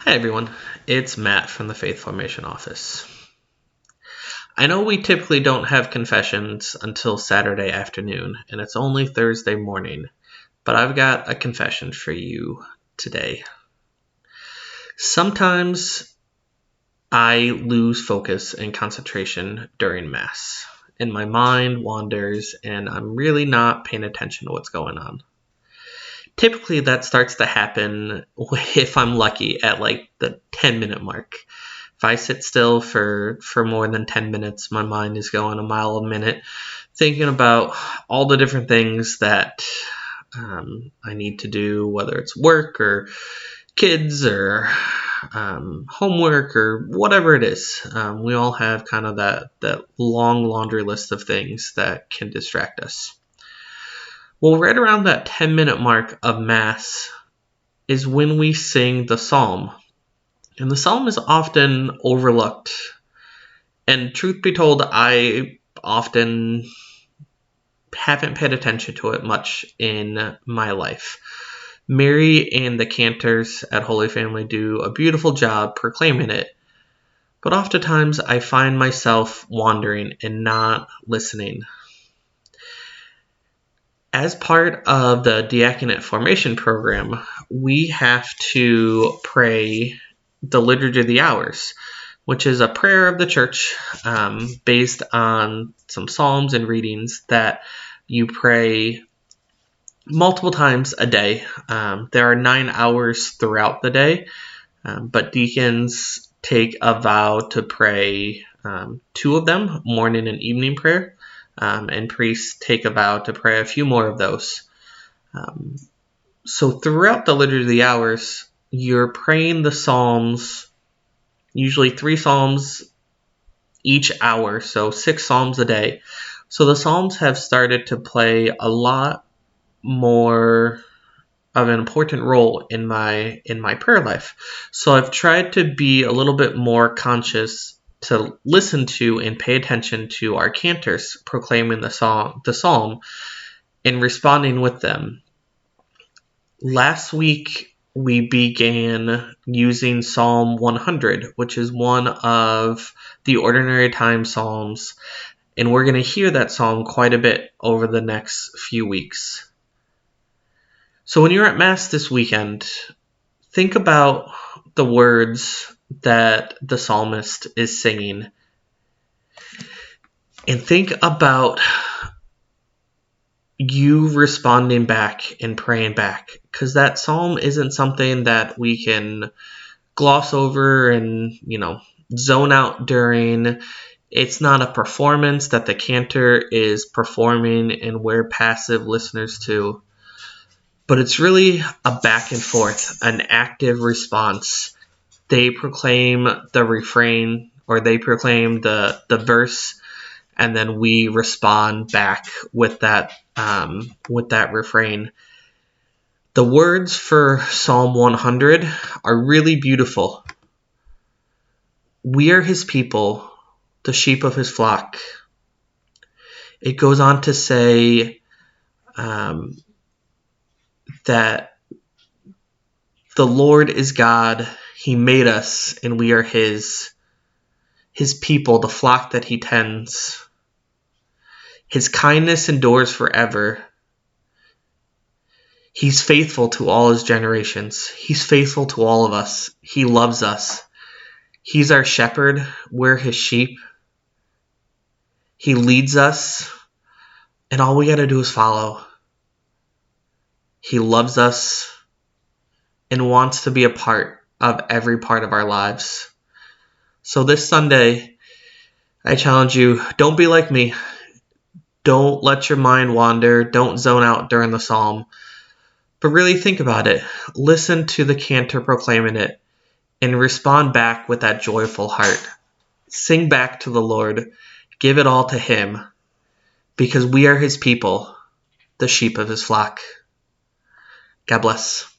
Hi everyone, it's Matt from the Faith Formation Office. I know we typically don't have confessions until Saturday afternoon, and it's only Thursday morning, but I've got a confession for you today. Sometimes I lose focus and concentration during Mass, and my mind wanders, and I'm really not paying attention to what's going on. Typically, that starts to happen if I'm lucky at like the 10-minute mark. If I sit still for more than 10 minutes, my mind is going a mile a minute, thinking about all the different things that I need to do, whether it's work or kids or homework or whatever it is. We all have kind of that long laundry list of things that can distract us. Well, right around that 10-minute mark of Mass is when we sing the psalm. And the psalm is often overlooked. And truth be told, I often haven't paid attention to it much in my life. Mary and the cantors at Holy Family do a beautiful job proclaiming it. But oftentimes I find myself wandering and not listening. As part of the Diaconate Formation Program, we have to pray the Liturgy of the Hours, which is a prayer of the church based on some psalms and readings that you pray multiple times a day. There are 9 hours throughout the day, but deacons take a vow to pray 2 of them, morning and evening prayer. And priests take a vow to pray a few more of those. So throughout the Liturgy of the Hours, you're praying the Psalms, usually 3 Psalms each hour, so 6 Psalms a day. So the Psalms have started to play a lot more of an important role in my prayer life. So I've tried to be a little bit more conscious to listen to and pay attention to our cantors proclaiming the psalm and responding with them. Last week we began using Psalm 100, which is one of the Ordinary Time Psalms, and we're going to hear that psalm quite a bit over the next few weeks. So when you're at Mass this weekend, think about the words that the psalmist is singing, and think about you responding back and praying back, because that psalm isn't something that we can gloss over and zone out during. It's not a performance that the cantor is performing and we're passive listeners to, but it's really a back and forth, an active response. They proclaim the refrain, or they proclaim the verse, and then we respond back with that refrain. The words for Psalm 100 are really beautiful. We are his people, the sheep of his flock. It goes on to say that the Lord is God. He made us, and we are his people, the flock that he tends. His kindness endures forever. He's faithful to all his generations. He's faithful to all of us. He loves us. He's our shepherd. We're his sheep. He leads us, and all we got to do is follow. He loves us and wants to be a part of every part of our lives. So this Sunday, I challenge you, don't be like me. Don't let your mind wander. Don't zone out during the psalm. But really think about it. Listen to the cantor proclaiming it and respond back with that joyful heart. Sing back to the Lord. Give it all to him, because we are his people, the sheep of his flock. God bless.